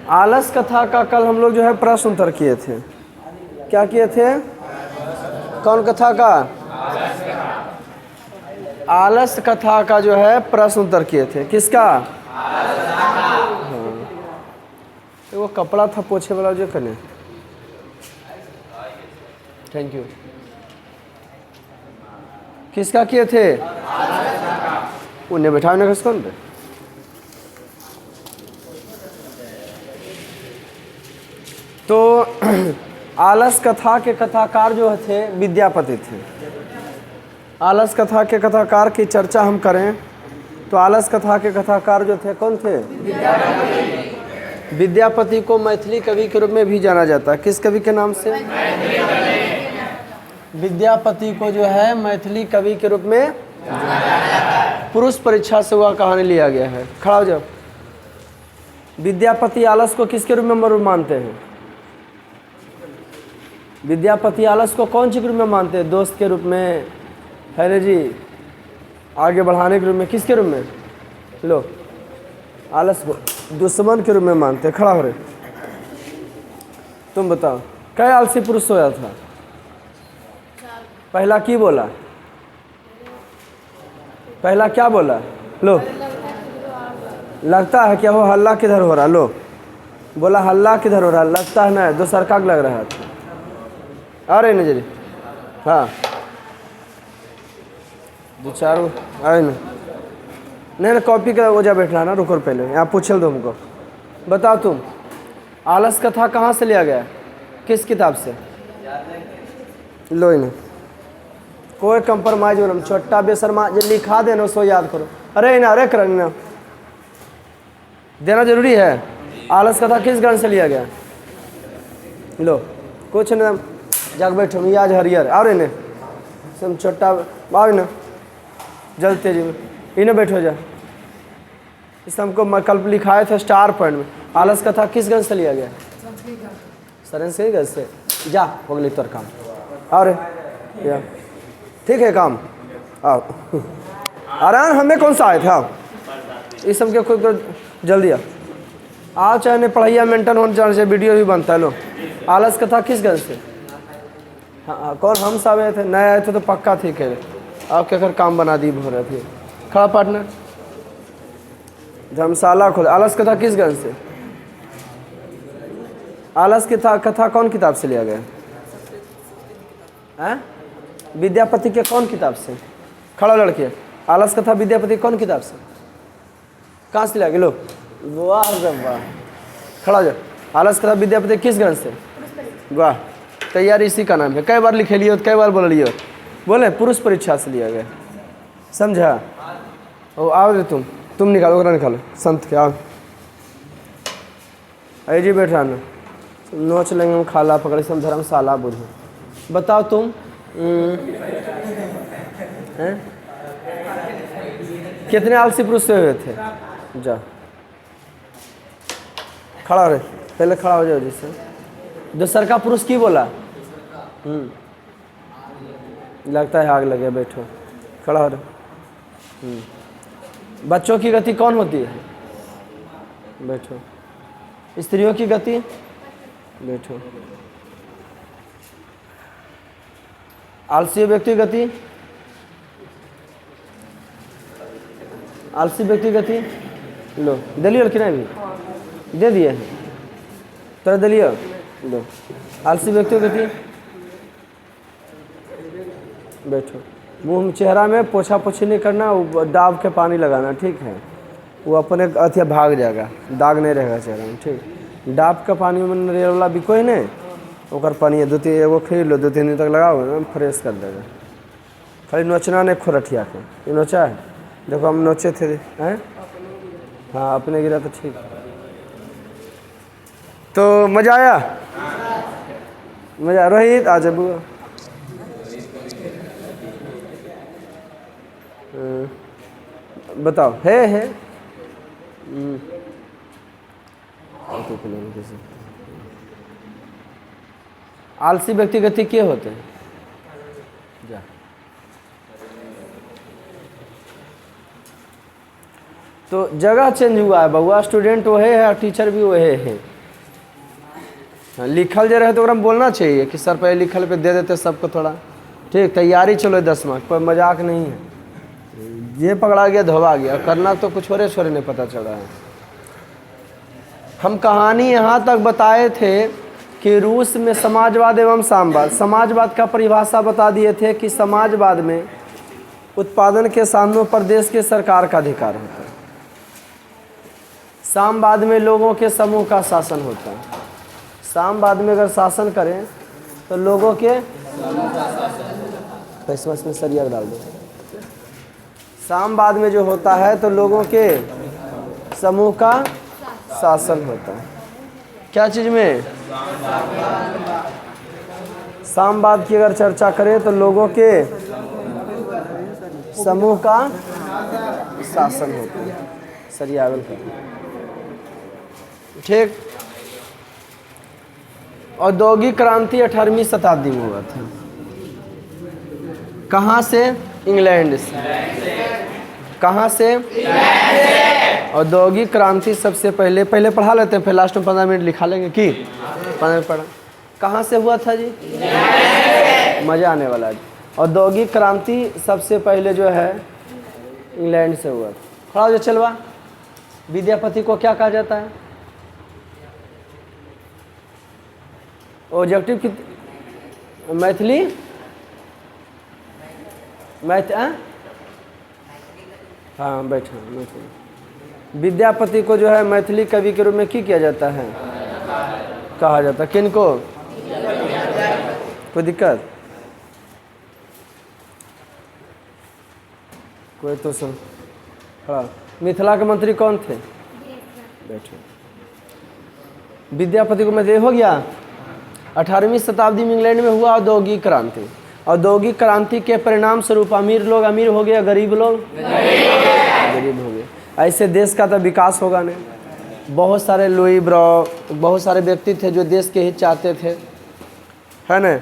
आलस कथा का कल हम लोग जो है प्रश्न उत्तर किए थे। क्या किए थे? कौन कथा का? आलस कथा का जो है प्रश्न उत्तर किए थे। किसका? हाँ, वो कपड़ा था पोछे वाला जो करने। Thank you. किसका किए थे? उन्हें बैठा उन्हें कौन पे? तो आलस कथा के कथाकार जो थे विद्यापति थे। आलस कथा के कथाकार की चर्चा हम करें तो आलस कथा के कथाकार जो थे कौन थे? विद्यापति को मैथिली कवि के रूप में भी जाना जाता है। किस कवि के नाम से? विद्यापति को जो है मैथिली कवि के रूप में पुरुष परीक्षा से हुआ कहानी लिया गया है। खड़ा हो जाओ। विद्यापति आलस को किसके रूप में मानते हैं? विद्यापति आलस को कौन सी रूप में मानते हैं? दोस्त के रूप में, है जी, आगे बढ़ाने के रूप में, किसके रूप में? लो, आलस को दुश्मन के रूप में मानते हैं। खड़ा हो रहे। तुम बताओ कै आलसी पुरुष सोया था? पहला की बोला? पहला क्या बोला? लो, लगता है क्या वो हल्ला किधर हो रहा? लो, बोला हल्ला किधर हो रहा? लगता है ना, दो सरकार लग रहा था। अरे नजरी, हाँ, दो चार आए ना। नहीं, कॉपी का वजह बैठना ना, रुको पहले यहाँ पूछ दो हमको। बताओ तुम, आलस कथा कहाँ से लिया गया? किस किताब से? लो इन्हें कोई कंप्रोमाइज हो, छोटा बेशर्मा जो लिखा देना सो याद करो। अरे ना, अरे कर ना, देना जरूरी है। आलस कथा किस ग्रंथ से लिया गया? लो, कुछ न, जाग बैठो मियाज हरियर। और इन्हें सब छोटा आओ ना, जल्द तेजी में इन्हें बैठो जा। इस हमको कल्प लिखाए थे स्टार पॉइंट में। आलस कथा किस ग्रंथ से लिया गया? संस्कृत से। जा हो गई तोर काम। और ठीक है काम। आओ आराम, हमें कौन सा आए थे? आओ, इस सब के खुद जल्दी आओ। चाहे पढ़ाइया मेंटेन होने जाने से वीडियो भी बनता है। लो, आलस कथा किस ग्रंथ से? हाँ, कौन? हम सब आए थे, नए आए थे तो पक्का थी कह रहे। आप क्या कर काम बना दी हो रहे थे। खड़ा पार्टनर, धर्मशाला खोल। आलस कथा किस ग्रंथ से? आलस कथा कौन किताब से लिया गया? हैं? विद्यापति के कौन किताब से? खड़ा लड़के, आलस कथा विद्यापति कौन किताब से? कहाँ से लिया गया? लो, वाह वाह, खड़ा जा। आलस कथा विद्यापति किस ग्रंथ से? वाह, तैयारी इसी का नाम है। कई बार लिखे लियो, कई बार बोल लियो। बोले पुरुष परीक्षा से लिया गया। समझा? ओ आओ रे, तुम निकालो, ओकरा निकालो। संत के आओ, अरे जी बैठा ना, नोच लेंगे हम। खाला पकड़े से हम धर्मशाला बुझो। बताओ तुम, कितने आलसी पुरुष से हुए थे? जा, खड़ा रहे, पहले खड़ा हो जाओ। जिससे दूसर का पुरुष की बोला? लगता है आग लगे। बैठो, खड़ा हो रहे। बच्चों की गति कौन होती है? बैठो। स्त्रियों की गति? बैठो। आलसी व्यक्ति गति? आलसी व्यक्ति गति लो, दलियो कि नहीं? भी दे दिए हैं तो दलियो। लो, आलसी व्यक्ति गति। बैठो। मुंह चेहरा में पोछा पोछी नहीं करना, दाब के पानी लगाना, ठीक है? वो अपने अथिया भाग जाएगा, दाग नहीं रहेगा चेहरा में, ठीक? डाब का पानी में नरियल वाला भी कोई नहीं, ओकर पानी दो तीन एगो खरीद लो, 2-3 दिन तक लगाओ, फ्रेश कर देगा। खाली नोचना नहीं खोरठिया के। ये नोचा है, देखो हम नोचे थे हैं। हाँ, अपने गिरा तो ठीक। तो मज़ा आया? मज़ा। रोहित आ जा बुआ। बताओ, है आलसी व्यक्ति गति के होते हैं? जा, तो जगह चेंज हुआ है बउआ। स्टूडेंट वही है और टीचर भी वही है। हाँ, लिखल जे रहे तो ओकरा में बोलना चाहिए कि सर पहले लिखल पे दे देते सबको थोड़ा। ठीक, तैयारी चलो 10 मार्क, कोई मजाक नहीं है। ये पकड़ा गया धोवा गया, करना तो कुछ और छोरे नहीं पता चल रहा है। हम कहानी यहाँ तक बताए थे कि रूस में समाजवाद एवं साम्यवाद, समाजवाद का परिभाषा बता दिए थे कि समाजवाद में उत्पादन के साधनों पर देश के सरकार का अधिकार होता है। साम्यवाद में लोगों के समूह का शासन होता है। साम्यवाद में अगर शासन करें तो लोगों के पैसा में सरिया डाल दो। साम्यवाद में जो होता है तो लोगों के समूह का शासन होता है। क्या चीज़ में? साम्यवाद की अगर चर्चा करें तो लोगों के समूह का शासन होता है। सरियावल का। ठीक। औद्योगिक क्रांति 18वीं शताब्दी में हुआ था। कहाँ से? इंग्लैंड से। कहाँ से? औद्योगिक क्रांति सबसे पहले पढ़ा लेते हैं, फिर लास्ट में 15 मिनट लिखा लेंगे कि 15 मिनट पढ़ा। कहाँ से हुआ था जी? मज़ा आने वाला है। औद्योगिक क्रांति सबसे पहले जो है इंग्लैंड से हुआ था। खड़ा हो जा चलवा। विद्यापति को क्या कहा जाता है? ऑब्जेक्टिव की मैथिली हाँ बैठा मैथिली। विद्यापति को जो है मैथिली कवि के रूप में किया जाता है, कहा जाता है। किनको? कोई दिक्कत? कोई तो सुन। हाँ, मिथिला के मंत्री कौन थे? बैठो। विद्यापति को मैथिली हो गया। 18वीं शताब्दी में इंग्लैंड में हुआ औद्योगिक क्रांति। औद्योगिक क्रांति के परिणाम स्वरूप अमीर लोग अमीर हो गए, गरीब लोग गरीब हो गए। ऐसे देश का तो विकास होगा नहीं। बहुत सारे लुई ब्राउ, बहुत सारे व्यक्ति थे जो देश के हित चाहते थे, है ना?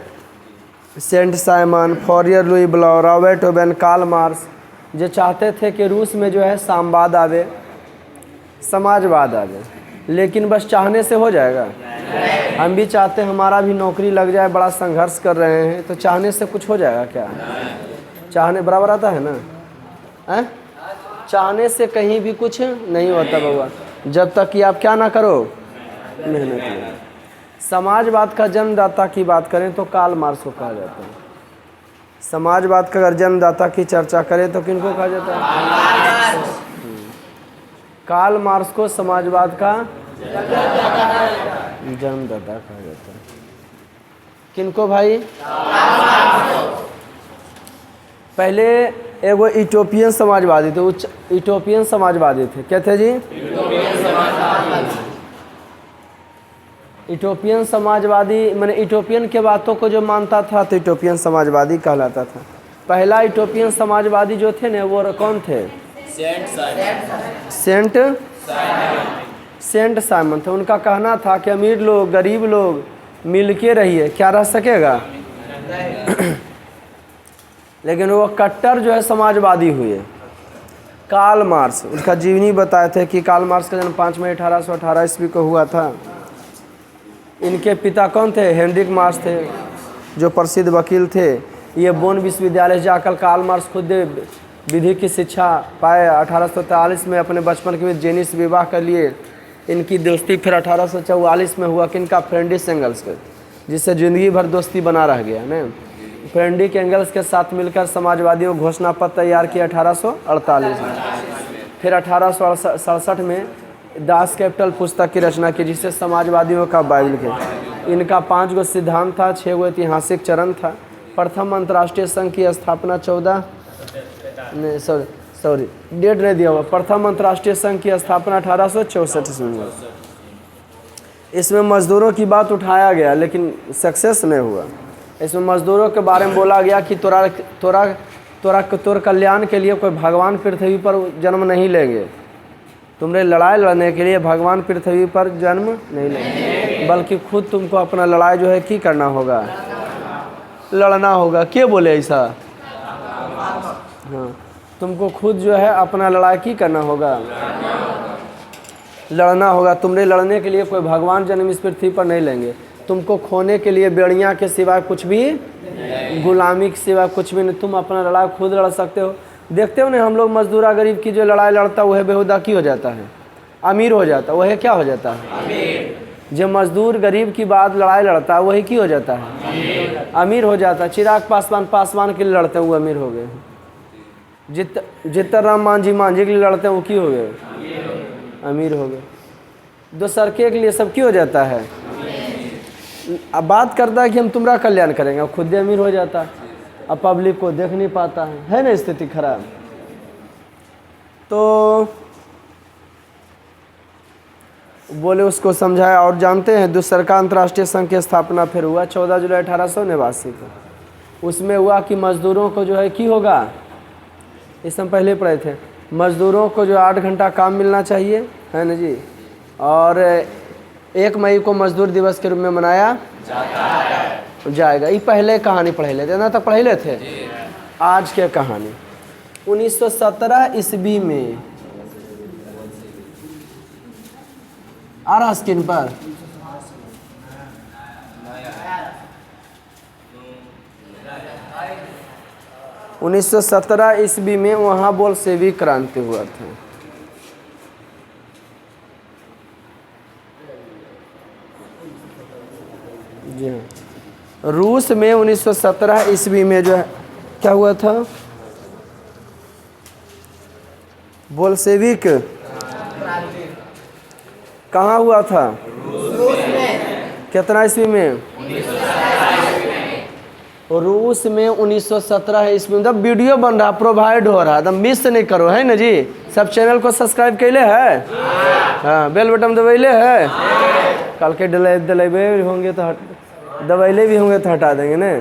सेंट साइमन, फॉरियर लुई ब्राउ, रॉबर्ट ओवेन, कार्ल मार्क्स, जो चाहते थे कि रूस में जो है साम्यवाद आवे, समाजवाद आवे। लेकिन बस चाहने से हो जाएगा? हम भी चाहते हैं हमारा भी नौकरी लग जाए, बड़ा संघर्ष कर रहे हैं, तो चाहने से कुछ हो जाएगा क्या? चाहने बराबर आता है ना? हैं? चाहने से कहीं भी कुछ नहीं होता बाबा, जब तक कि आप क्या ना करो, मेहनत करो। समाजवाद का जन्मदाता की बात करें तो कार्ल मार्क्स को कहा जाता है। समाजवाद का अगर जन्मदाता की चर्चा करें तो किनको कहा जाता है? कार्ल मार्क्स को समाजवाद का जन्मदाता कहा जाता है। किनको भाई? पहले एगो इटोपियन समाजवादी थे, इटोपियन समाजवादी थे। क्या थे जी? इटोपियन समाजवादी माने इटोपियन के बातों को जो मानता था तो इटोपियन समाजवादी कहलाता था। पहला इटोपियन समाजवादी जो थे ना वो कौन थे? सेंट साइमन थे। उनका कहना था कि अमीर लोग गरीब लोग मिल के रहिए, क्या रह सकेगा? लेकिन वो कट्टर जो है समाजवादी हुए। कार्ल मार्क्स, उनका जीवनी बताए थे कि कार्ल मार्क्स का जन्म 5 मई 1818 ईस्वी को हुआ था। इनके पिता कौन थे? हेनरिक मार्क्स थे, जो प्रसिद्ध वकील थे। ये बोन विश्वविद्यालय जाकर कार्ल मार्क्स खुद विधि की शिक्षा पाए। 1843 में अपने बचपन के जेनी से विवाह कर लिए। इनकी दोस्ती फिर 1844 में हुआ किनका? फ्रेडरिक एंगल्स के, जिससे ज़िंदगी भर दोस्ती बना रह गया ना। फ्रेडरिक एंगल्स के साथ मिलकर समाजवादियों घोषणा पत्र तैयार किया 1848 में। फिर 1867 में दास कैपिटल पुस्तक की रचना की, जिससे समाजवादियों का बाइबल के। इनका 5 गो सिद्धांत था, 6 गो ऐतिहासिक चरण था। प्रथम अंतर्राष्ट्रीय संघ की स्थापना 14 नहीं सॉरी डेट नहीं दिया हुआ। प्रथम अंतर्राष्ट्रीय संघ की स्थापना 1864 ईस्वी में। इसमें मजदूरों की बात उठाया गया लेकिन सक्सेस नहीं हुआ। इसमें मजदूरों के बारे में बोला गया कि तोर कल्याण के लिए कोई भगवान पृथ्वी पर जन्म नहीं लेंगे। तुम्हारे लड़ाई लड़ने के लिए भगवान पृथ्वी पर जन्म नहीं लेंगे, बल्कि खुद तुमको अपना लड़ाई जो है की करना होगा, लड़ना होगा। क्या बोले ऐसा? हाँ, तुमको खुद जो है अपना लड़ाई की करना होगा, लड़ना होगा। तुमने लड़ने के लिए कोई भगवान जन्म इस पृथ्वी पर नहीं लेंगे। तुमको खोने के लिए बेड़ियाँ के सिवाय कुछ भी, गुलामी के सिवाय कुछ भी नहीं। तुम अपना लड़ाई खुद लड़ सकते हो। देखते हो ना, हम लोग मजदूर गरीब की जो लड़ाई लड़ता है वह बेहुदा की हो जाता है, अमीर हो जाता है। वह क्या हो जाता है? जो मजदूर गरीब की बात लड़ाई लड़ता है वही की हो जाता है, अमीर हो जाता है। चिराग पासवान के लिए लड़ते हैं वो अमीर हो गए। जितना राम मांझी के लिए लड़ते हैं वो की हो गए, अमीर हो गए। दो सरके के लिए सब की हो जाता है। अब बात करता है कि हम तुम्हारा कल्याण करेंगे, अब खुद ही अमीर हो जाता है। अब पब्लिक को देख नहीं पाता है ना, स्थिति खराब। तो बोले उसको समझाया। और जानते हैं दूसर का अंतर्राष्ट्रीय संघ की स्थापना फिर हुआ 14 जुलाई 1889 को। उसमें हुआ कि मजदूरों को जो है की होगा, इस हम पहले पढ़े थे, मजदूरों को जो 8 घंटा काम मिलना चाहिए, है ना जी। और 1 मई को मजदूर दिवस के रूप में मनाया जाएगा। ये पहले कहानी पढ़े लेते ना, तक पढ़े लेते। आज के कहानी 1917 ईस्वी में आ रहा स्क्रीन पर। उन्नीस 1917 ईस्वी में वहाँ बोल्शेविक क्रांति हुआ था। जी हाँ, रूस में 1917 ईस्वी में जो है क्या हुआ था, बोल्शेविक कहाँ हुआ था? रूस में। कितना ईस्वी में? रूस में 1917 ईस्वी में। जब वीडियो बन रहा, प्रोवाइड हो रहा, तब मिस नहीं करो, है ना जी। सब चैनल को सब्सक्राइब कैले है? हाँ, बेल बटन दबैले है? कल के दलेबे होंगे तो दबैले भी होंगे तो हटा देंगे ना।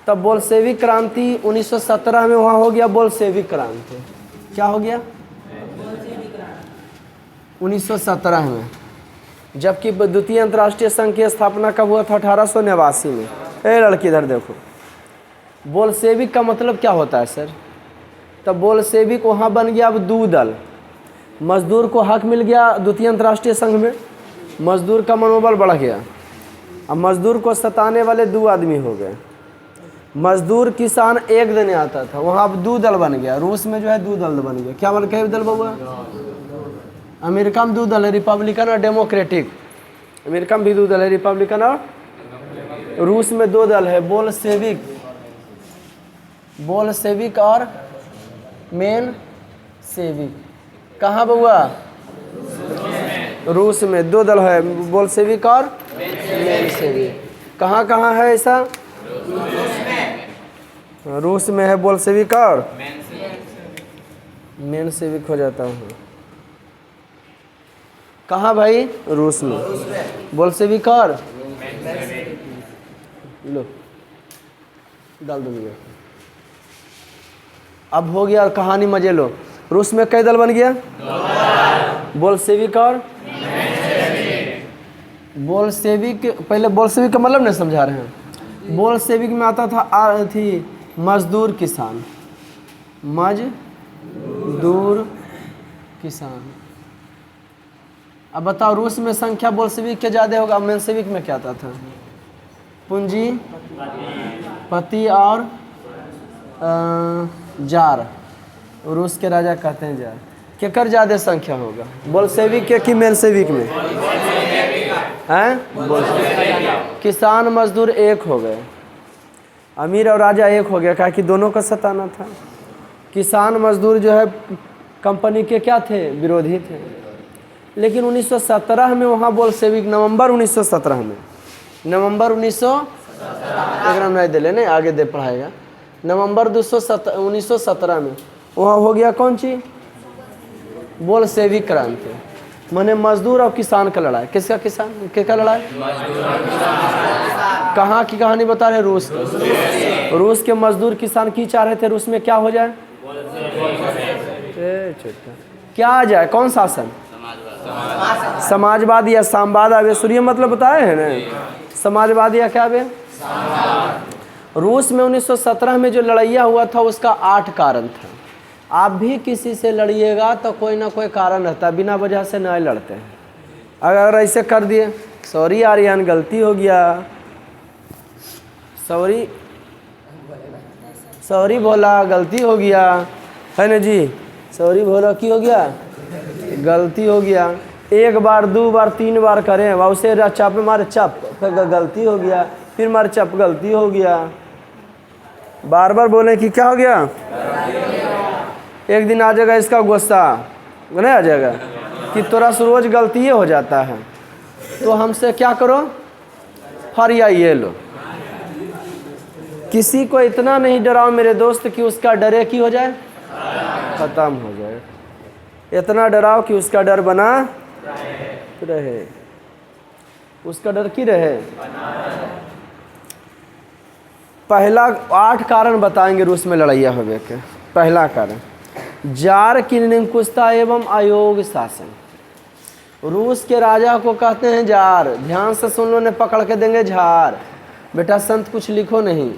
तब बोल्शेविक क्रांति 1917 में वहाँ हो गया। बोल्शेविक क्रांति क्या हो गया? 1917 में। जबकि द्वितीय अंतर्राष्ट्रीय संघ की स्थापना कब हुआ था? 1889 में। ए लड़की इधर देखो, बोल्शेविक का मतलब क्या होता है सर? तब बोल्शेविक वहाँ बन गया अब दो दल। मजदूर को हक मिल गया द्वितीय अंतर्राष्ट्रीय संघ में, मजदूर का मनोबल बढ़ गया। अब मजदूर को सताने वाले 2 आदमी हो गए। मजदूर किसान एक दिन आता था, वहाँ अब 2 दल बन गया। रूस में जो है 2 दल बन गया। क्या बन गया दल बाबा? अमेरिका में 2 दल है, रिपब्लिकन और डेमोक्रेटिक। अमेरिका में भी 2 दल है, रिपब्लिकन और, रूस में 2 दल है, बोल्शेविक और मेन सेविक। कहाँ बउआ? रूस में 2 दल है, बोल्शेविक और मेन सेविक। कहाँ कहाँ है ऐसा? रूस में है बोल्शेविक और मेन सेविक हो जाता हूँ। कहाँ भाई? रूस में बोल्शेविक और लो डाल दो भैया। अब हो गया कहानी, मजे लो। रूस में कई दल बन गया? बोल्शेविक और बोल्शेविक। पहले बोल्शेविक का मतलब नहीं समझा रहे हैं। बोल्शेविक में आता था थी मजदूर किसान, मजदूर किसान। अब बताओ रूस में संख्या बोल्शेविक के ज़्यादा होगा, मेंशेविक में क्या आता था? पूंजीपति और जार। रूस के राजा कहते हैं जार। केकर ज़्यादा संख्या होगा, बोल्शेविक के कि मेंशेविक में? हैं? किसान मजदूर एक हो गए, अमीर और राजा एक हो गया, क्योंकि दोनों को सताना था। किसान मजदूर जो है कंपनी के क्या थे? विरोधी थे। लेकिन 1917 में वहाँ बोल्शेविक, नवंबर 1917 में, नवंबर 1917 नहीं दे लेने, आगे दे पढ़ाएगा। नवंबर 1917 में वहाँ हो गया कौन चीज? बोल्शेविक क्रांति। माने मजदूर और किसान का लड़ाई। किसका किसान? किसका लड़ाई? कहाँ की कहानी बता रहे? रूस का। रूस के मजदूर किसान की चाह रहे थे रूस में क्या हो जाए? क्या आ जाए? कौन शासन? समाजवादी या साम्यवाद आवे। सूर्य मतलब बताए हैं ना, समाजवादी या क्या आवे? रूस में 1917 में जो लड़ाइया हुआ था उसका 8 कारण था। आप भी किसी से लड़िएगा तो कोई ना कोई कारण रहता है, बिना वजह से नहीं लड़ते हैं। अगर ऐसे कर दिए सॉरी आर्यन, गलती हो गया। सॉरी सॉरी बोला, गलती हो गया, है ना जी। सॉरी बोला, की हो गया, गलती हो गया। एक बार, दो बार, तीन बार करें, उसे चप मारे, चप, फिर गलती हो गया, फिर मारे चप, गलती हो गया। बार बार बोले कि क्या हो गया। एक दिन आ जाएगा इसका गुस्सा, नहीं आ जाएगा कि तोरा से रोज गलती हो जाता है, तो हमसे क्या करो, फरिया ये लो। किसी को इतना नहीं डराओ मेरे दोस्त कि उसका डरे की हो जाए, खत्म हो जाए। इतना डराओ कि उसका डर बना रहे, उसका डर की रहे। पहला 8 कारण बताएंगे रूस में लड़ाइया होवे के। पहला कारण जार की निरंकुशता एवं अयोग शासन। रूस के राजा को कहते हैं जार। ध्यान से सुन लो, ने पकड़ के देंगे झार। बेटा संत कुछ लिखो नहीं।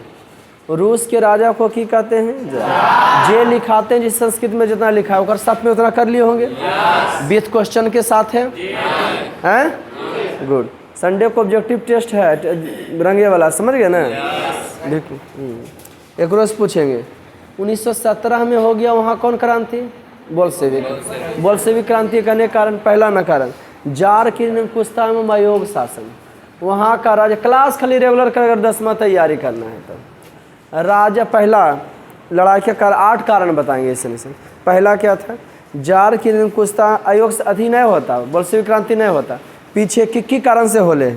रूस के राजा को की कहते हैं जार। जे लिखाते हैं जिस संस्कृत में जितना लिखा है उधर सब में उतना कर लिए होंगे, विथ क्वेश्चन के साथ है, हैं? गुड। संडे को ऑब्जेक्टिव टेस्ट है रंगे वाला, समझ गए ना। देखो एक रोज पूछेंगे 1917 में हो गया वहाँ कौन क्रांति, बोल्शेविक। बोल्शेविक क्रांति करने कारण पहला न कारण जार की निरंकुशता एवं अयोग शासन। वहाँ का राजा, क्लास खाली रेगुलर कर, अगर 10वां तैयारी करना है तो राजा। पहला लड़ाई के कारण 8 कारण बताएंगे इसमें से। पहला क्या था, जार की निरंकुशता अयोग से अधीन नहीं होता, बोल्शेविक क्रांति नहीं होता, पीछे की कारण से होले।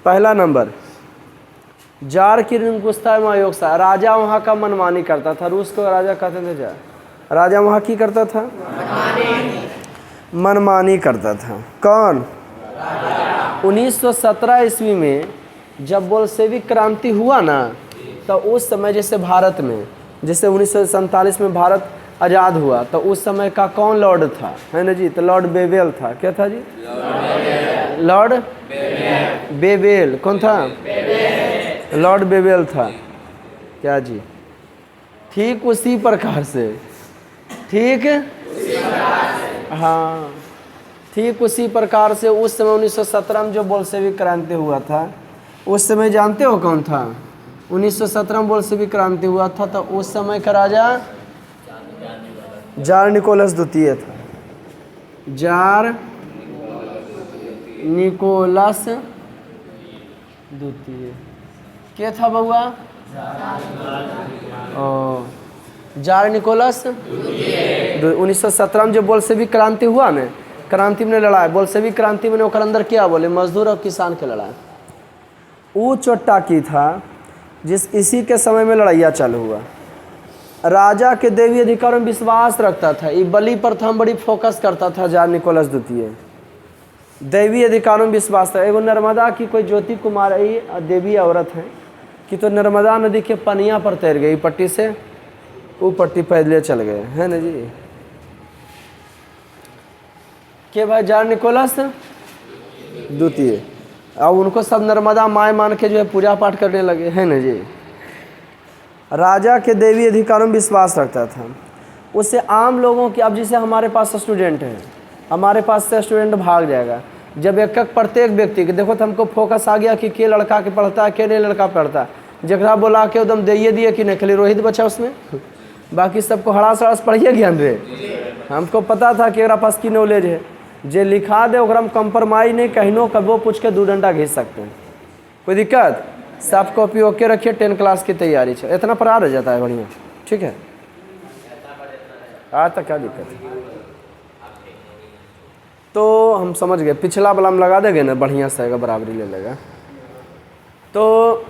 पहला नंबर जार की निरंकुशता एवं अयोग सा। राजा वहाँ का मनमानी करता था। रूस को राजा कहते थे जार। राजा वहाँ की करता था, मनमानी करता था। कौन? 1917 ईस्वी में जब बोल्शेविक क्रांति हुआ ना, तो उस समय जैसे भारत में, जैसे 1947 में भारत आज़ाद हुआ, तो उस समय का कौन लॉर्ड था, है ना जी, तो लॉर्ड बेवेल था। क्या था जी? Lord Wavell. कौन था? लॉर्ड बेवेल था। क्या जी? ठीक उसी प्रकार से, ठीक, हाँ, ठीक उसी प्रकार से उस समय 1917 में जो बोल्शेविक क्रांति हुआ था, उस समय जानते हो कौन था? 1917 में बोल्शेविक क्रांति हुआ था, तो उस समय का राजा जार निकोलस द्वितीय था। जार निकोलस द्वितीय क्या था बउआ? जार निकोलस 1917 में जब बोल्शेविक क्रांति हुआ ना, क्रांति में लड़ाई, बोल्शेविक क्रांति में ओकर अंदर क्या बोले, मजदूर और किसान के लड़ाई। वो चोट्टा की था जिस इसी के समय में लड़ाइया चालू हुआ। राजा के देवी अधिकारों में विश्वास रखता था, ये बलि प्रथम बड़ी फोकस करता था जार निकोलस द्वितीय। देवी अधिकारों में विश्वास था। एगो नर्मदा की कोई ज्योति कुमारी देवी औरत है कि तो नर्मदा नदी के पनिया पर तैर गई, पट्टी से वो पट्टी पैदल चल गए, है ना जी। के भाई जार निकोलस द्वितीय, और उनको सब नर्मदा माय मान के जो है पूजा पाठ करने लगे, है ना जी। राजा के देवी अधिकारों में विश्वास रखता था। उससे आम लोगों की, अब जैसे हमारे पास स्टूडेंट हैं, हमारे पास से स्टूडेंट भाग जाएगा, जब एक एक प्रत्येक व्यक्ति के देखो तो हमको फोकस आ गया कि के लड़का के पढ़ता है, के नहीं लड़का पढ़ता है, जगह बोला के एकदम दे दिए कि नहीं, खाली रोहित बचा उसमें, बाकी सबको हड़ास हड़ास पढ़िए ज्ञान रे। हमको पता था कि एक पास की नॉलेज है, जे लिखा दे ओकरा में कंप्रोमाइज नहीं, कहीं कबो पूछ के 2 डंडा घींच सकते हैं, कोई दिक्कत। सब कॉपी ओके रखिए, 10 क्लास की तैयारी है, इतना पढ़ा रह जाता है बढ़िया, ठीक है। आज तक क्या दिक्कत है, तो हम समझ गए। पिछला वाला हम लगा देंगे ना, बढ़िया से आएगा, बराबरी ले लेगा। तो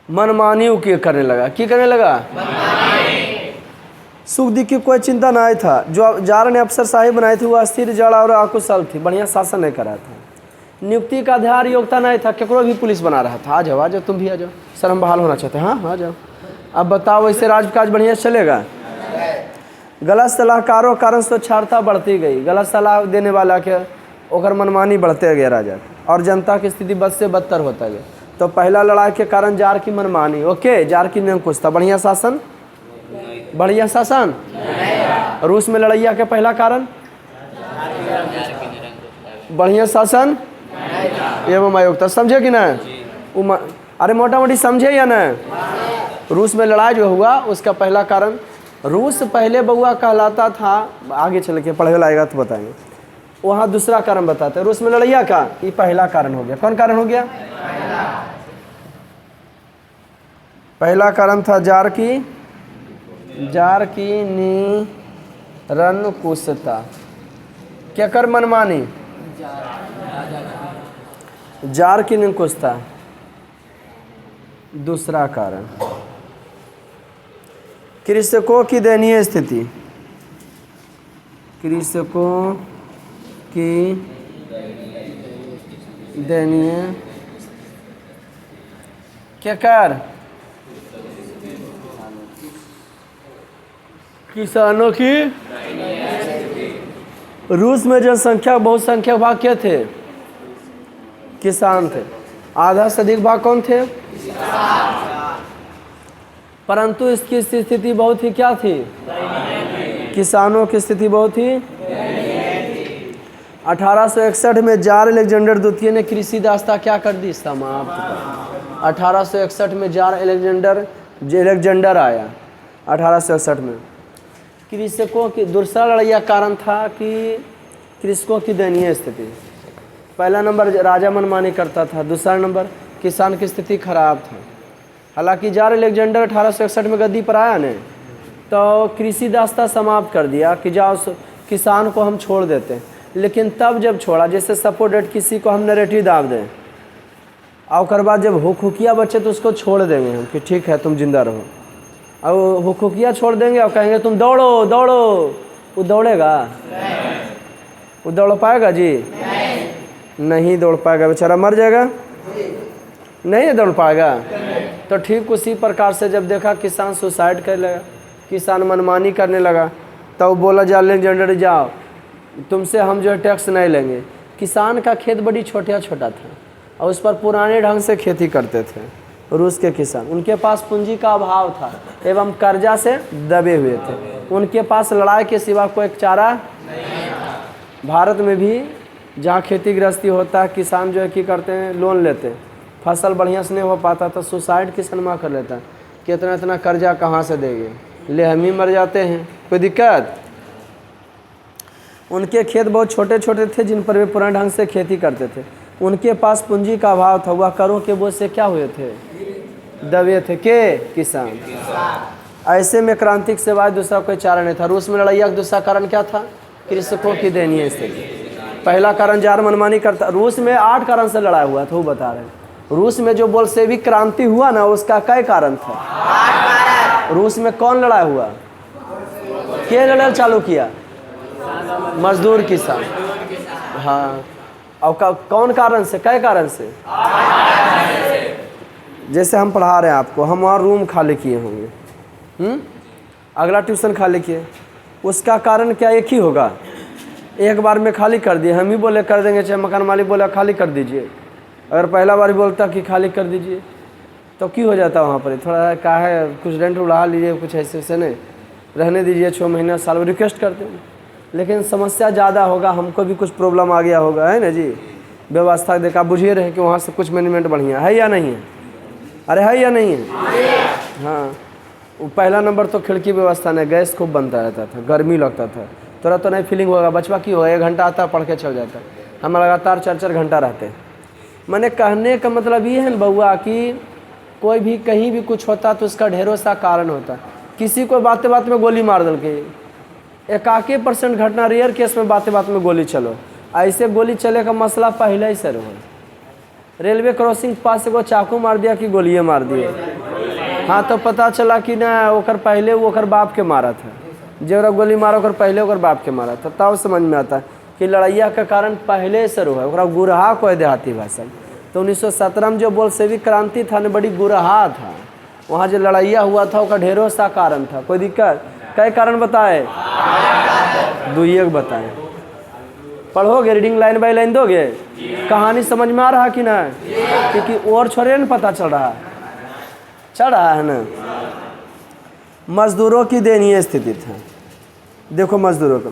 मनमानी के करने लगा, की करने लगा, सुख दुख की कोई चिंता नहीं था। जो जार ने अफसर साहिब बनाई थी वो अस्थिर, जड़ और अकुशल थी, बढ़िया शासन नहीं करा था। नियुक्ति का आधार योग्यता नहीं था, केकरो भी पुलिस बना रहा था। आ जाओ तुम भी आ जाओ, सर हम बहाल होना चाहते हैं, हाँ आ जाओ। अब बताओ ऐसे राजकाज बढ़िया चलेगा? गलत सलाहकारों कारण स्वच्छता बढ़ती गई, गलत सलाह देने वाला के ओकर मनमानी बढ़ते गया राजा, और जनता की स्थिति बद से बदतर होता गया। तो पहला लड़ाई के कारण जार की मनमानी, ओके, जार की निरंकुशता, बढ़िया शासन, बढ़िया शासन। रूस में लड़ाइया के पहला कारण बढ़िया शासन एवं आयोगता, समझे कि ना? अरे मोटा मोटी समझे या ना? रूस में लड़ाई जो हुआ उसका पहला कारण, रूस पहले बउआ कहलाता था, आगे चल के पढ़े लाएगा तो बताएंगे, वहाँ दूसरा कारण बताते हैं। रूस में लड़ैया का ये पहला कारण हो गया। कौन कारण हो गया? पहला कारण था जार की निरंकुशता। क्या कर मनमानी? जार की निरंकुशता। दूसरा कारण कृषकों की दयनीय स्थिति। कृषकों की दयनीय क्या कर? किसानों की। रूस में जनसंख्या बहुसंख्यक भाग क्या थे? किसान थे। आधा से अधिक भाग कौन थे? परंतु इसकी स्थिति बहुत ही क्या थी? किसानों की स्थिति बहुत ही। 1861 में जार अलेक्जेंडर द्वितीय ने कृषि दास्ता क्या कर दी? समाप्त कर। 1861 में जार अलेक्जेंडर आया 1861 में। कृषकों की दूसरा लड़ाई कारण था कि कृषकों की दयनीय स्थिति। पहला नंबर राजा मनमानी करता था, दूसरा नंबर किसान की स्थिति खराब था। हालांकि जार अलेक्जेंडर 1861 में गद्दी पर आया ने तो कृषि दास्ता समाप्त कर दिया कि जाओ किसान को हम छोड़ देते हैं। लेकिन तब जब छोड़ा, जैसे सपोर्टेड किसी को हम नैरेटिव दाब दें और बाद जब हुकिया बचे तो उसको छोड़ देंगे हम कि ठीक है तुम जिंदा रहो। और हुकिया छोड़ देंगे और कहेंगे तुम दौड़ो दौड़ो, वो दौड़ेगा? वो दौड़ पाएगा जी? नहीं दौड़ पाएगा, बेचारा मर जाएगा। नहीं दौड़ पाएगा। तो ठीक उसी प्रकार से जब देखा किसान सुसाइड कर लगा, किसान मनमानी करने लगा, तो बोला जा अलेक्जेंडर जाओ, तुमसे हम जो है टैक्स नहीं लेंगे। किसान का खेत बड़ी छोटा था और उस पर पुराने ढंग से खेती करते थे रूस के किसान। उनके पास पूंजी का अभाव था एवं कर्जा से दबे हुए थे। उनके पास लड़ाई के सिवा कोई चारा नहीं था। भारत में भी जहाँ खेती गृहस्थी होता है, किसान जो है कि करते हैं, लोन लेते हैं, फसल बढ़िया से नहीं हो पाता तो सुसाइड किसान माँ कर लेता है कि इतना कर्जा कहाँ से देंगे, ले हम ही मर जाते हैं, कोई दिक्कत। उनके खेत बहुत छोटे छोटे थे जिन पर वे पुराने ढंग से खेती करते थे। उनके पास पूंजी का अभाव था, वह करों के बोझ से क्या हुए थे? दबे थे। के? किसान। ऐसे में क्रांति के सिवाय दूसरा कोई चारा नहीं था। रूस में लड़ाई का दूसरा कारण क्या था? कृषकों की दयनीय स्थिति। पहला कारण जार मनमानी करता। रूस में 8 कारण से लड़ाई हुआ था, वो बता रहे हैं। रूस में जो बोल्शेविक क्रांति हुआ ना, उसका कई कारण था? 8 कारण। रूस में कौन लड़ाई हुआ? के लड़ाई चालू किया? मजदूर किसान। हाँ, और कौन कारण से? कई कारण से? जैसे हम पढ़ा रहे हैं आपको, हम वहाँ रूम खाली किए होंगे, अगला ट्यूशन खाली किए, उसका कारण क्या एक ही होगा? एक बार में खाली कर दिए, हम ही बोले कर देंगे, चाहे मकान मालिक बोला खाली कर दीजिए। अगर पहला बार बोलता कि खाली कर दीजिए तो क्यों हो जाता वहाँ पर? थोड़ा क्या है, कुछ रेंट उड़ा लीजिए, कुछ ऐसे नहीं, रहने दीजिए 6 महीना साल में, रिक्वेस्ट करते हैं। लेकिन समस्या ज़्यादा होगा, हमको भी कुछ प्रॉब्लम आ गया होगा, है ना जी। व्यवस्था देखा, बुझिए रहे कि वहाँ से कुछ मैनेजमेंट बढ़िया है या नहीं है? अरे है या नहीं है? हाँ, वो पहला नंबर तो खिड़की व्यवस्था नहीं, गैस खूब बनता रहता था, गर्मी लगता था, थोड़ा तो नहीं फीलिंग होगा, बचवा की हो 1 घंटा आता पढ़ के चल जाता। हम लगातार 4-4 घंटा रहते। मैंने कहने का मतलब ये है ना बउआ कि कोई भी कहीं भी कुछ होता तो उसका ढेरों सा कारण होता। किसी को बातें बात में गोली मार दल के, 81% घटना रेयर केस में बातें बात में गोली चलो। ऐसे गोली चले का मसला पहले ही सर हो। रेलवे क्रॉसिंग पास को चाकू मार दिया कि गोलियाँ मार दिए? हाँ, तो पता चला कि ना ओकर पहले वो ओकर बाप के मारा था, जो गोली मारा ओकर पहले ओकर बाप के मारा था। तब समझ में आता है कि लड़ैया का कारण पहले से हो है। ओकरा गुरहा को देहाती भाषा। तो 1917 में जो बोल्शेविक क्रांति था ना, बड़ी गुरहा था। वहाँ जो लड़ैया हुआ था उसका ढेरों सा कारण था। कोई दिक्कत? कई कारण बताए? 2 बताए। पढ़ोगे, रीडिंग लाइन बाय लाइन दोगे, कहानी समझ में आ रहा कि ना? क्योंकि और छोड़े ना पता चल रहा है ना। मजदूरों की दयनीय स्थिति था। देखो मजदूरों को,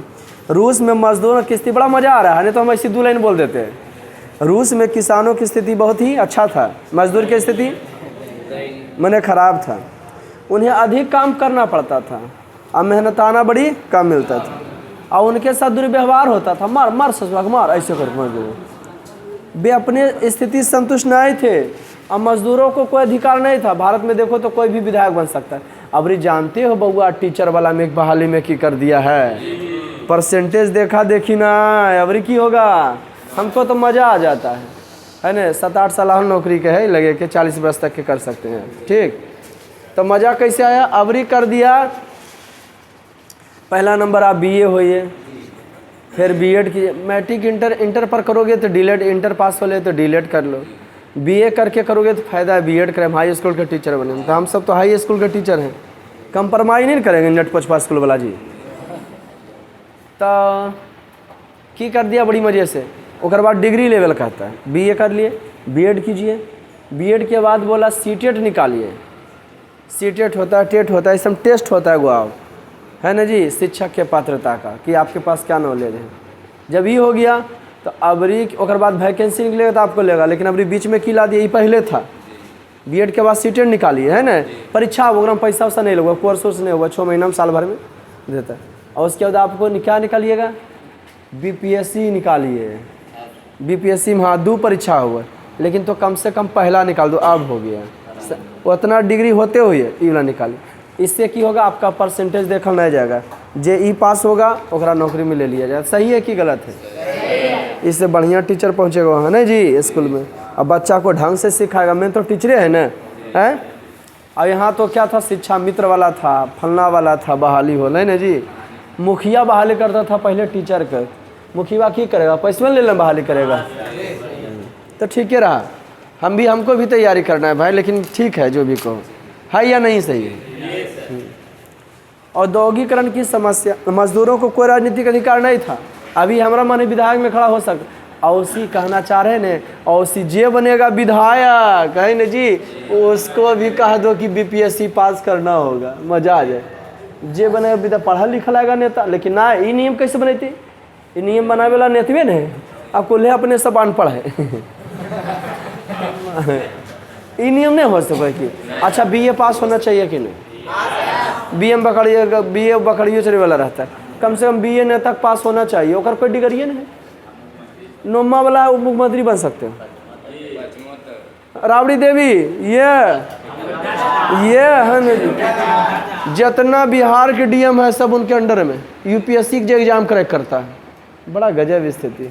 रूस में मजदूरों की स्थिति, बड़ा मज़ा आ रहा है, नहीं तो हम ऐसी 2 लाइन बोल देते हैं। रूस में किसानों की स्थिति बहुत ही अच्छा था, मजदूर की स्थिति मैंने ख़राब था। उन्हें अधिक काम करना पड़ता था और मेहनताना बड़ी कम मिलता था, और उनके साथ दुर्व्यवहार होता था, मार मार ससुरा मार ऐसे कर मजदूर। वे अपने स्थिति से संतुष्ट नहीं थे और मजदूरों को कोई अधिकार नहीं था। भारत में देखो तो कोई भी विधायक बन सकता है। अब जानते हो बउआ टीचर वाला में बहाली में की कर दिया है, परसेंटेज देखा देखी ना, अबरी की होगा, हमको तो मज़ा आ जाता है ना। 7-8 साल नौकरी के है, लगे कि 40 वर्ष तक के कर सकते हैं, ठीक। तो मज़ा कैसे आया, अबरी कर दिया। पहला नंबर आप BA होइए, फिर B.Ed कीजिए, मैट्रिक इंटर पर करोगे तो D.Led, इंटर पास हो ले तो D.Led कर लो, BA करके करोगे तो फ़ायदा है B.Ed करें, हाई स्कूल के टीचर बने। तो हम सब तो हाई स्कूल के टीचर हैं, कंप्रोमाइज़ नहीं करेंगे नेट पोचपा स्कूल वाला जी। तो की कर दिया बड़ी मज़े से। उसके बाद डिग्री लेवल कहता है, BA कर लिए, B.Ed कीजिए, B.Ed के बाद बोला CTET निकालिए। CTET होता है, टेट होता है, इस समय टेस्ट होता है गुआव, है ना जी, शिक्षक के पात्रता का कि आपके पास क्या नॉलेज है। जब ये हो गया तो अबरी और बाद वैकेंसी निकलेगा तो आपको लेगा, लेकिन अबरी बीच में की ला दिया, ये पहले था। B.Ed के बाद CTET निकालिए, है ना, परीक्षा होगा, पैसा वैसा नहीं लगेगा, कोर्स वोर्स नहीं होगा, 6 महीना में साल भर में देता है। और उसके बाद आपको क्या निकालिएगा, BPSC निकालिए। BPSC में हाँ 2 परीक्षा हुआ, लेकिन तो कम से कम पहला निकाल दो, अब हो गया। उतना डिग्री होते हुए ये वाला निकालिए। इससे की होगा, आपका परसेंटेज देखा नहीं जाएगा, JEE पास होगा ओकरा नौकरी में ले लिया जाए। सही है कि गलत है? इससे बढ़िया टीचर पहुँचेगा वहाँ ना जी स्कूल में, अब बच्चा को ढंग से सिखाएगा। मैं तो टीचरे है ना, है। और यहाँ तो क्या था, शिक्षा मित्र वाला था, फलना वाला था, बहाली हो नहीं ना जी। मुखिया बहाली करता था पहले टीचर का, मुखिया की करेगा, पैसे में ले लें बहाली करेगा, तो ठीक है रहा। हमको भी तैयारी करना है भाई, लेकिन ठीक है जो भी कहो, है या नहीं सही है। औद्योगिकरण की समस्या, मजदूरों को कोई राजनीतिक अधिकार नहीं था। अभी हमारा मन विधायक में खड़ा हो सकता, औसी कहना चाह रहे ने, औसी जे बनेगा विधायक है न जी, उसको भी कह दो कि BPSC पास करना होगा, मजा आ जाए। जे बनेगा विधायक, पढ़ा लिखा आएगा नेता, लेकिन ना ये नियम कैसे बनेती, ये नियम बनावे वाला नेतवे ने, आपको ले अपने सब अनपढ़ है। ये नियम नहीं हो सके कि अच्छा BA पास होना चाहिए कि नहीं, BM बकड़िए, BA बकड़िए चले वाला रहता है, कम से कम BA ने तक पास होना चाहिए, और कोई डिग्री नहीं। नोमा वाला उप मुख्यमंत्री बन सकते हो। राबड़ी देवी ये है ना, जितना बिहार के DM है सब उनके अंडर में, UPSC के एग्जाम क्रैक करता है। बड़ा गजब स्थिति,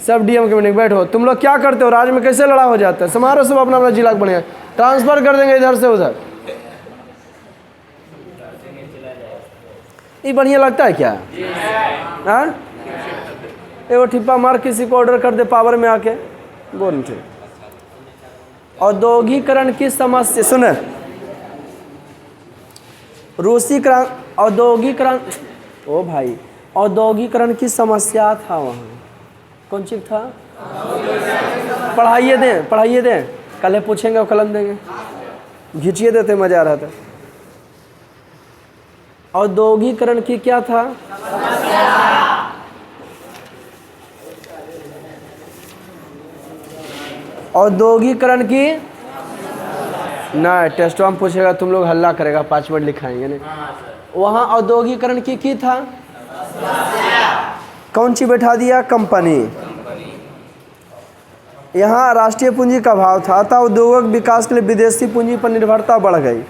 सब DM के मीटिंग बैठो, तुम लोग क्या करते हो, राज्य में कैसे लड़ा हो जाता है, समारोह सब अपना अपना जिला बढ़िया ट्रांसफर कर देंगे इधर से उधर। ये बढ़िया लगता है क्या? हाँ, एगो ठिप्पा मार किसी को ऑर्डर कर दे पावर में आके, बोल ठीक। औद्योगिकरण की समस्या सुने, रूसी क्रांति, औद्योगिकरण, ओ भाई, औद्योगिकरण की समस्या था वहाँ, कौन चीज था? पढ़ाइए दें, कल पूछेंगे और कलम देंगे, घिंचिए देते, मजा आ रहा था। औद्योगिकरण की क्या था? औद्योगिकरण की ना, टेस्ट में पूछेगा, तुम लोग हल्ला करेगा, 5 मिनट लिखाएंगे नहीं। वहाँ औद्योगिकरण की था, कौन सी बैठा दिया? कंपनी। यहाँ राष्ट्रीय पूंजी का अभाव था, अतः औद्योगिक विकास के लिए विदेशी पूंजी पर निर्भरता बढ़ गई।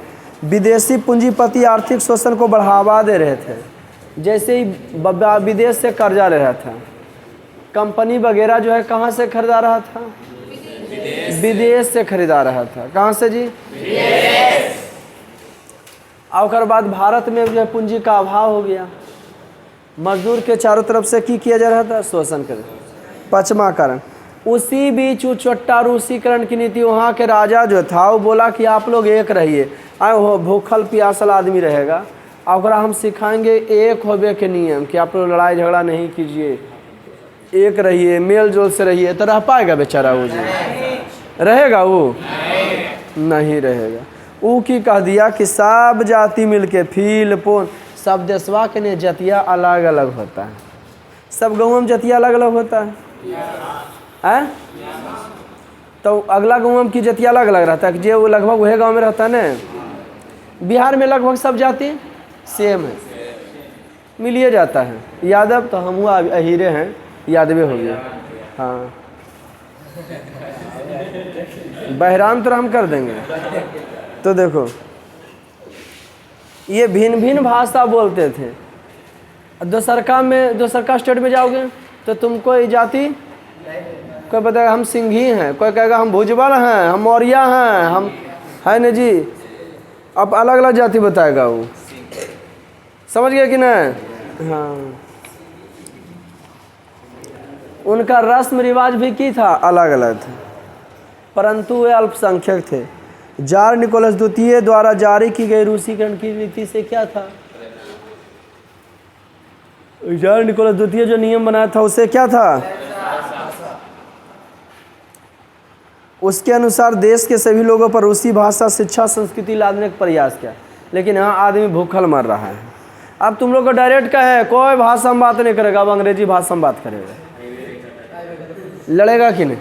विदेशी पूंजीपति आर्थिक शोषण को बढ़ावा दे रहे थे, जैसे ही विदेश से कर्जा ले रहा था। कंपनी वगैरह जो है कहाँ से खरीदा रहा था? विदेश से खरीदा रहा था। कहाँ से जी? विदेश। और बाद भारत में जो है पूंजी का अभाव हो गया, मजदूर के चारों तरफ से की किया जा रहा था? शोषण कर। 5वां कारण, उसी बीच चोट्टा रूसीकरण की नीति, वहाँ के राजा जो था वो बोला कि आप लोग एक रहिए, आए हो भूखल प्यासल आदमी रहेगा, और हम सिखाएंगे एक होबे के नियम कि आप लोग लड़ाई झगड़ा नहीं कीजिए, एक रहिए, मेल जोल से रहिए। तो रह पाएगा बेचारा वो जी? रहेगा वो? नहीं रहेगा। वो की कह दिया कि सब जाति मिलके फील पोन, सब देशवा के ने जतिया अलग अलग होता है, सब गाँव में जतिया अलग अलग होता है? तो अगला गाँव की जतिया अलग अलग रहता है, जो लगभग वही गांव में रहता है ना। बिहार में लगभग सब जाति सेम है, मिलिए जाता है। यादव तो हम हुआ अहीरे हैं, यादवे हो गया। हाँ, बहरान तो हम कर देंगे। तो देखो ये भिन्न भिन्न भाषा बोलते थे। दूसरका स्टेट में जाओगे तो तुमको ये जाति, कोई बताएगा हम सिंघी हैं, कोई कहेगा हम भुजबल हैं, हम मौर्या हैं, हम है न जी। अब अलग अलग जाति बताएगा वो, समझ गए कि नहीं? हाँ, उनका रस्म रिवाज भी की था अलग अलग था, परंतु वे अल्पसंख्यक थे। जार निकोलस द्वितीय द्वारा जारी की गई रूसीकरण की नीति से क्या था? जार निकोलस द्वितीय जो नियम बनाया था उससे क्या था? उसके अनुसार देश के सभी लोगों पर रूसी भाषा, शिक्षा, संस्कृति लादने का प्रयास किया, लेकिन यहाँ आदमी भूखल मर रहा है। अब तुम लोग को डायरेक्ट कहे कोई भाषा में बात नहीं करेगा, अब अंग्रेजी भाषा में बात करेगा, लड़ेगा कि नहीं?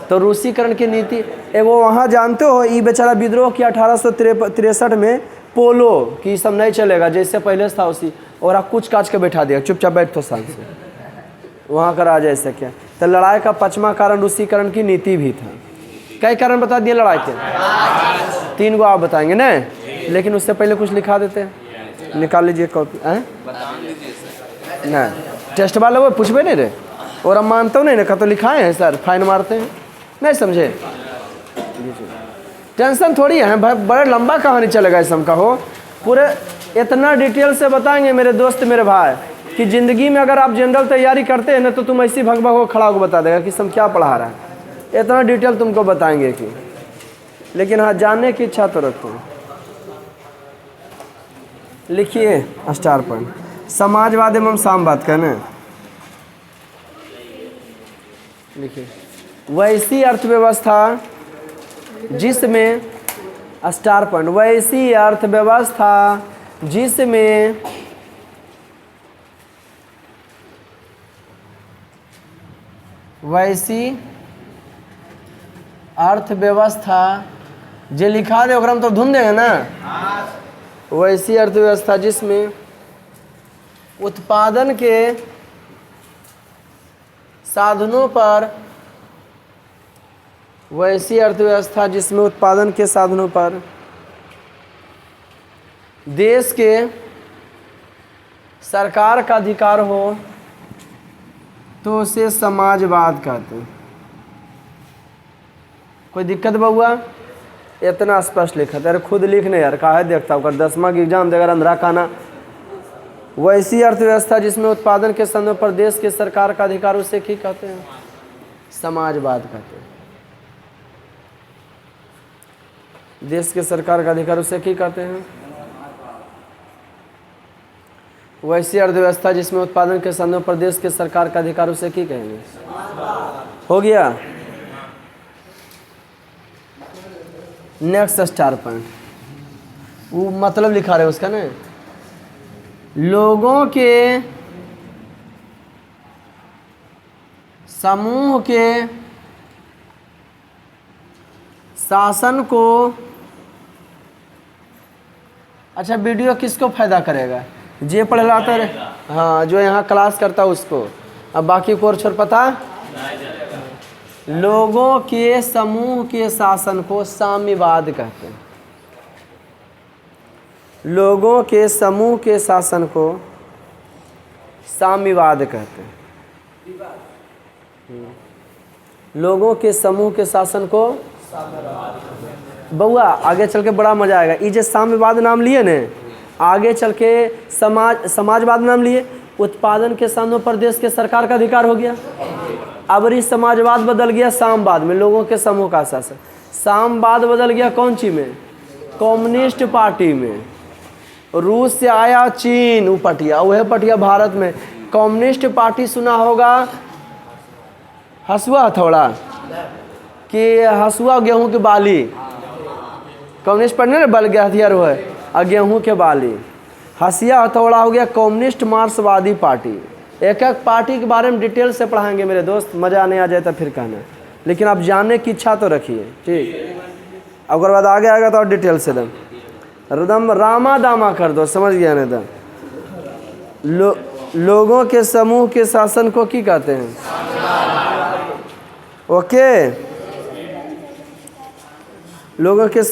तो रूसीकरण की नीति वो वहाँ जानते हो, ये बेचारा विद्रोह किया 1863 में, पोलो कि सब नहीं चलेगा जैसे पहले था उसी, और आप कुछ काज के बैठा दिया, चुपचाप बैठ तो शांत से, वहाँ का राजा ऐसा क्या। तो लड़ाई का 5वां कारण रूसीकरण की नीति भी था। कई कारण बता दिए लड़ाई के, 3 गो आप बताएंगे ना, लेकिन उससे पहले कुछ लिखा देते हैं, निकाल लीजिए कॉपी। नहीं टेस्ट वाले वो पूछबे नहीं रे, और हम मानते हो नहीं ना, तो लिखाए हैं सर, फाइन मारते हैं, नहीं समझे? टेंशन थोड़ी है, बड़ा लंबा कहानी चलेगा इस का हो, पूरे इतना डिटेल से बताएंगे मेरे दोस्त मेरे भाई कि ज़िंदगी में अगर आप जनरल तैयारी करते हैं ना तो तुम ऐसी भग को खड़ा होकर बता देगा कि सम क्या पढ़ा रहा है, इतना डिटेल तुमको बताएंगे कि। लेकिन हाँ, जानने की इच्छा तो रखते हैं। लिखिए स्टार पॉइंट, समाजवाद एवं साम्यवाद कहना लिखिए। वैसी अर्थव्यवस्था जिसमें, स्टार पॉइंट, वैसी अर्थव्यवस्था जिसमें वैसी अर्थव्यवस्था जो लिखा दे ओकरा में तो धुन देगा ना। वैसी अर्थव्यवस्था जिसमें उत्पादन के साधनों पर, वैसी अर्थव्यवस्था जिसमें उत्पादन के साधनों पर देश के सरकार का अधिकार हो तो उसे समाजवाद कहते हैं। कोई दिक्कत बउआ? इतना स्पष्ट लिखा था, अरे खुद लिखने यार, काहे देखता हूँ, 10वां की एग्जाम देगा अंधरा खाना। वैसी अर्थव्यवस्था जिसमें उत्पादन के संदर्भ पर देश के सरकार का अधिकार, उसे क्या कहते हैं? समाजवाद कहते हैं। देश के सरकार का अधिकार उसे क्या कहते हैं? वैसी अर्थव्यवस्था जिसमें उत्पादन के संदर्भ पर देश के सरकार का अधिकार, उसे क्या कहेंगे? हो गया। नेक्स्ट स्टार पॉइंट, वो मतलब लिखा रहे उसका ना, लोगों के समूह के शासन को, अच्छा वीडियो किसको फायदा करेगा? जे पढ़लाता है, हाँ, जो यहाँ क्लास करता है उसको। अब बाकी को और छोड़ पता, लोगों के समूह के शासन को साम्यवाद कहते हैं। लोगों के समूह के शासन को साम्यवाद कहते हैं। लोगों के समूह के शासन को बउआ आगे चल के बड़ा मजा आएगा। ये जो साम्यवाद नाम लिए ने, आगे चल के समाजवाद नाम लिए, उत्पादन के साधनों पर देश के सरकार का अधिकार हो गया। अब ये समाजवाद बदल गया साम्यवाद में, लोगों के समूह का शासन। साम्यवाद बदल गया कौन सी में? कम्युनिस्ट पार्टी में। रूस से आया चीन, वो पटिया, वह पटिया भारत में। कम्युनिस्ट पार्टी सुना होगा, हसुआ हथौड़ा कि हसुआ गेहूं की बाली, कम्युनिस्ट पार्टी ने बल गया हथियार हुआ है, और गेहूं के बाली। हसिया हथौड़ा हो गया कम्युनिस्ट मार्क्सवादी पार्टी। एक एक पार्टी के बारे में डिटेल से पढ़ाएंगे मेरे दोस्त, मज़ा नहीं आ जाए तो फिर कहना, लेकिन आप जानने की इच्छा तो रखिए, ठीक। अगर बाद आगे आएगा तो और डिटेल से एकदम रामा दामा कर दो, समझ गया ना एकदम। लोगों के समूह के शासन को की कहते हैं? ओके, लोगों के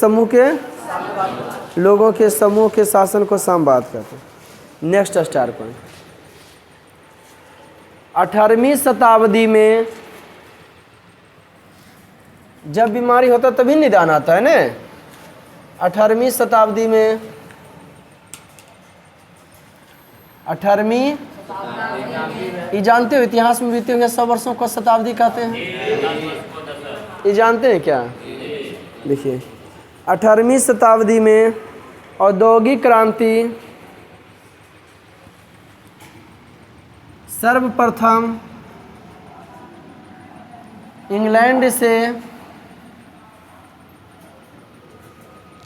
समूह के शासन को संवाद कहते हैं। नेक्स्ट स्टार पॉइंट, 18वीं शताब्दी में जब बीमारी होता तभी निदान आता है ना। 18वीं शताब्दी में, 18वीं, ये जानते हो इतिहास में बीते हुए 100 वर्षों को शताब्दी कहते हैं, ये जानते हैं क्या? देखिए 18वीं शताब्दी में औद्योगिक क्रांति सर्वप्रथम इंग्लैंड से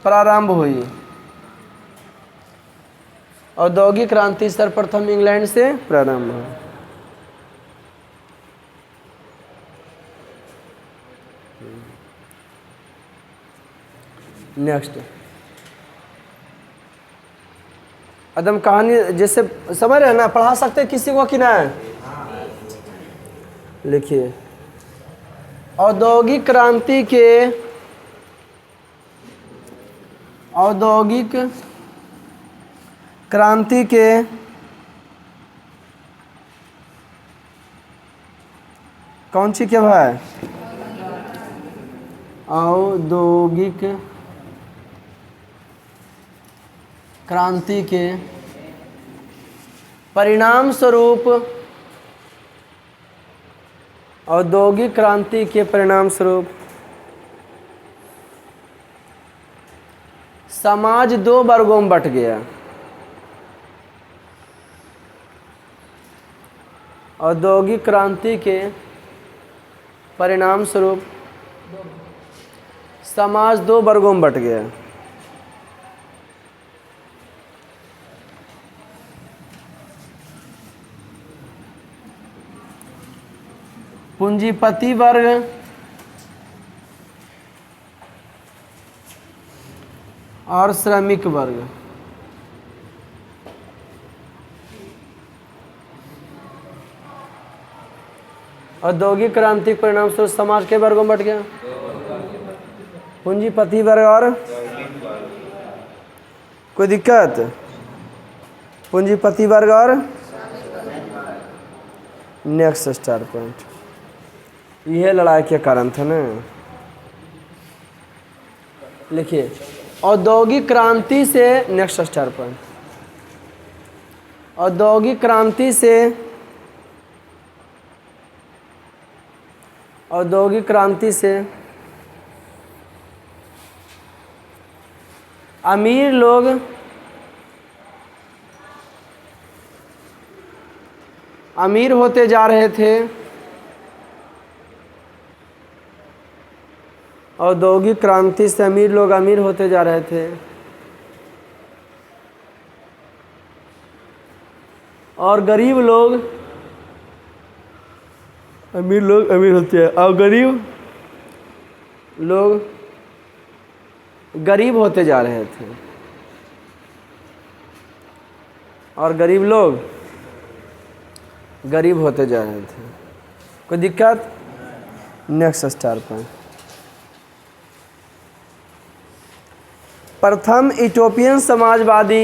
प्रारंभ हुई। औद्योगिक क्रांति सर्वप्रथम इंग्लैंड से प्रारंभ हुई। नेक्स्ट, एकदम कहानी जैसे समझ रहे हैं ना, पढ़ा सकते हैं किसी को कि ना? लिखिए, औद्योगिक क्रांति के कौन सी क्या भाई? औद्योगिक क्रांति के परिणाम स्वरूप, औद्योगिक क्रांति के परिणाम स्वरूप समाज 2 वर्गों में बंट गया। औद्योगिक क्रांति के परिणाम स्वरूप समाज 2 वर्गों में बंट गया। पूंजीपति वर्ग और श्रमिक वर्ग। औद्योगिक क्रांति के परिणाम स्वरूप समाज के वर्गों में बंट गया, पूंजीपति वर्ग और कोई दिक्कत? पूंजीपति वर्ग और नेक्स्ट स्टार पॉइंट, यह लड़ाई के कारण था ना। लिखिए, औद्योगिक क्रांति से, नेक्स्ट स्टार पॉइंट, औद्योगिक क्रांति से अमीर लोग अमीर होते जा रहे थे, औद्योगिक क्रांति से अमीर लोग अमीर होते जा रहे थे और गरीब लोग अमीर होते हैं और गरीब लोग गरीब होते जा रहे थे और गरीब लोग गरीब होते जा रहे थे। कोई दिक्कत? नेक्स्ट स्टार पॉइंट, प्रथम इटोपियन समाजवादी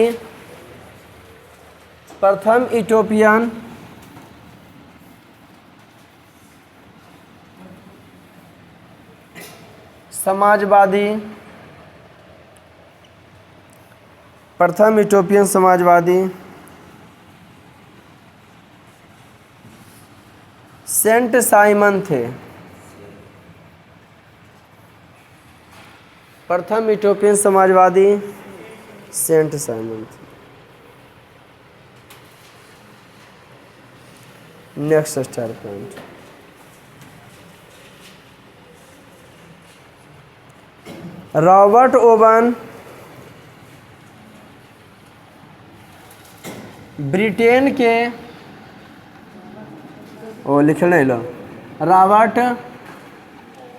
सेंट साइमन थे। प्रथम इटोपियन समाजवादी सेंट साइमन थे। Next star point, Robert oven Britain के ओ लिख नहीं लो। रॉबर्ट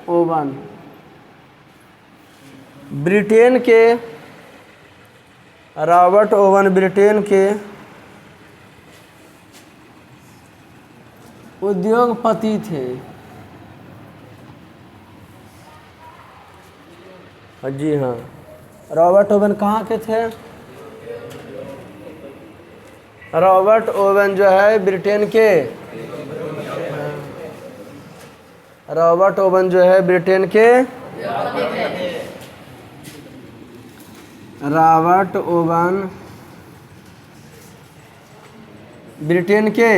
ओवन ब्रिटेन के, रॉबर्ट ओवन ब्रिटेन के उद्योगपति थे। जी हाँ, रॉबर्ट ओवन कहाँ के थे? रॉबर्ट ओवन जो है ब्रिटेन के, रॉबर्ट ओवन जो है ब्रिटेन के, रॉबर्ट ओवन ब्रिटेन के,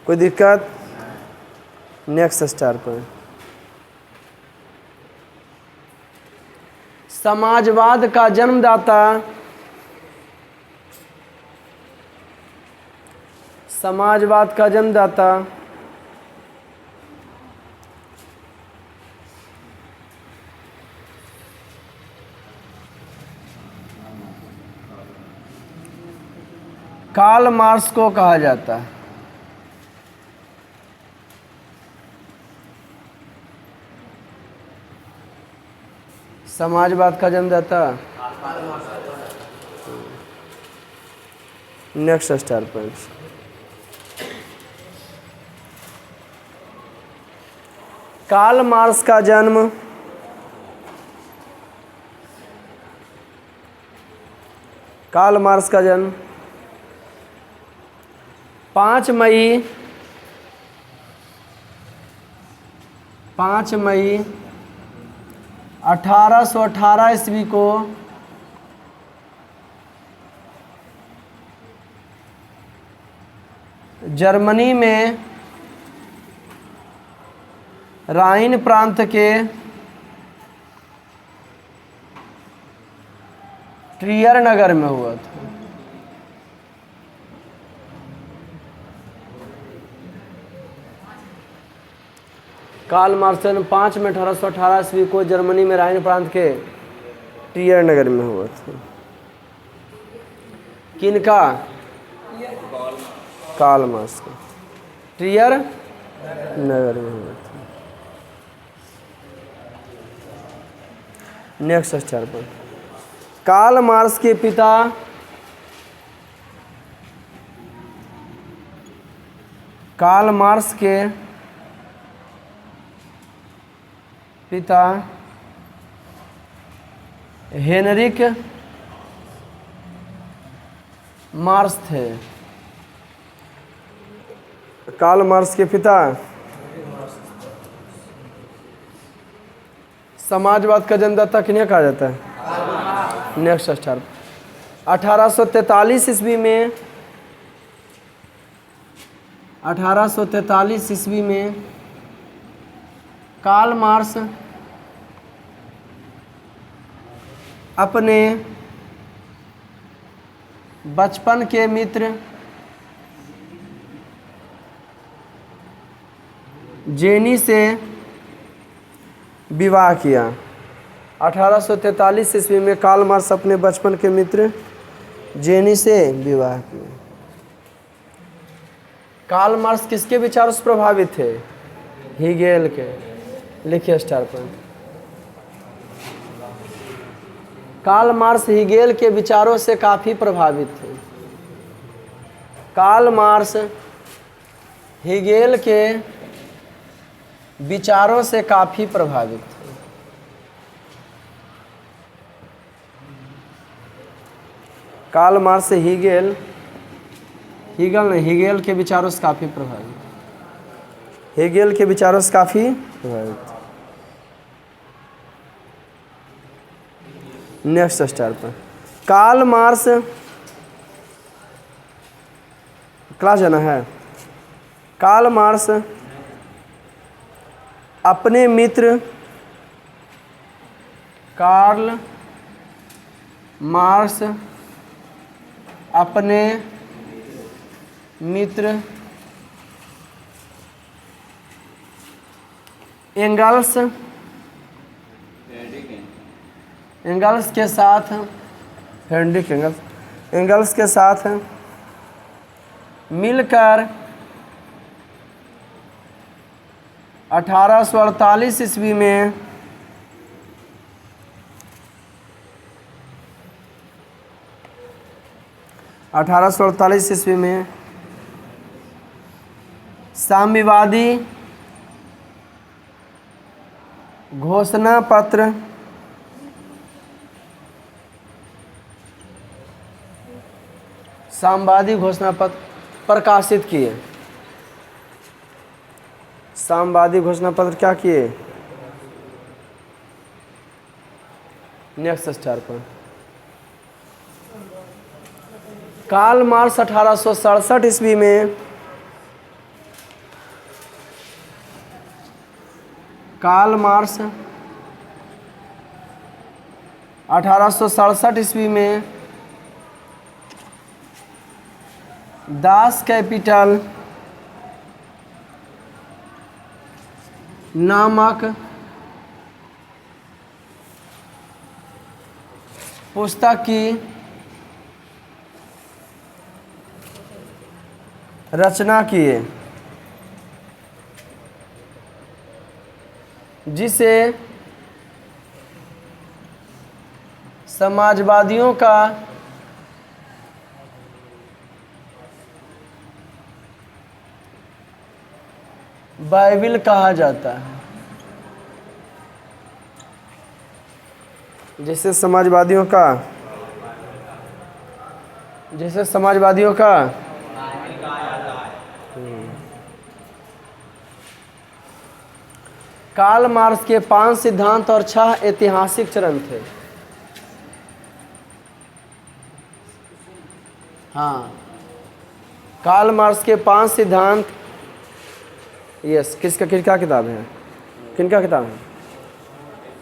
कोई दिक्कत? नेक्स्ट स्टार पर। समाजवाद का जन्मदाता, समाजवाद का जन्मदाता कार्ल मार्क्स को कहा जाता है। समाजवाद का जन्मदाता next star point. Karl Marx का जन्म कार्ल मार्क्स का जन्म 5 मई 1818 ईस्वी को जर्मनी में राइन प्रांत के ट्रियर नगर में हुआ था। कार्ल मार्क्स 5 मई 1818 ईस्वी को जर्मनी में राइन प्रांत के ट्रियर नगर में हुआ था। किनका? कार्ल मार्क्स का ट्रियर नगर में हुआ था। नेक्स्ट स्टार पर। कार्ल मार्क्स के पिता कार्ल मार्क्स के पिता हेनरिक मार्क्स थे। कार्ल मार्क्स के पिता समाजवाद का जन्मदाता किन्हें कहा जाता है? Next star. 1843 ईस्वी में 1843 ईस्वी में कार्ल मार्क्स अपने बचपन के मित्र जेनी से विवाह किया। 1843 ईस्वी में कार्ल मार्क्स अपने बचपन के मित्र जेनी से विवाह किया। कार्ल मार्क्स किसके विचारों से प्रभावित थे? हीगेल के। लिखिए star point. Karl Marx Hegel के विचारों से काफ़ी प्रभावित थे। कार्ल मार्क्स हीगेल के विचारों से काफ़ी प्रभावित थे। कार्ल मार्क्स हीगेल के विचारों से काफ़ी प्रभावित, हीगेल के विचारों से काफ़ी प्रभावित। नेक्स्ट स्टार पर। कार्ल मार्क्स क्लास जाना है। कार्ल मार्क्स अपने मित्र कार्ल मार्क्स अपने मित्र एंगल्स के साथ फ्रेडरिक एंगल्स के साथ मिलकर 1848 ईस्वी में साम्यवादी घोषणा पत्र प्रकाशित किए। साम्यवादी घोषणा पत्र क्या किए? नेक्स्ट स्टार पर कार्ल मार्क्स 1867 ईस्वी में कार्ल मार्क्स 1867 ईस्वी में दास कैपिटल नामक पुस्तक की रचना किए, जिसे समाजवादियों का बाइबिल कहा जाता है। जिसे समाजवादियों का कार्ल मार्क्स के 5 सिद्धांत और 6 ऐतिहासिक चरण थे। हाँ, कार्ल मार्क्स के 5 सिद्धांत, यस, किनका किताब है?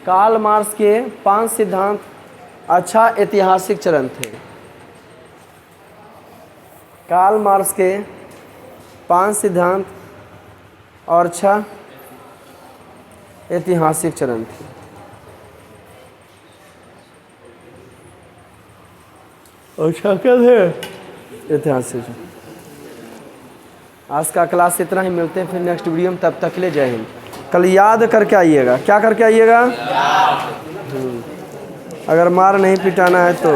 कार्ल मार्क्स के 5 सिद्धांत अच्छा ऐतिहासिक चरण थे। कार्ल मार्क्स के 5 सिद्धांत और 6 ऐतिहासिक चरण थे। अच्छा क्या थे? ऐतिहासिक। आज का क्लास इतना ही, मिलते हैं फिर नेक्स्ट वीडियो में, तब तक के लिए जय हिंद। कल याद करके आइएगा। क्या करके आइएगा? अगर मार नहीं पिटाना है तो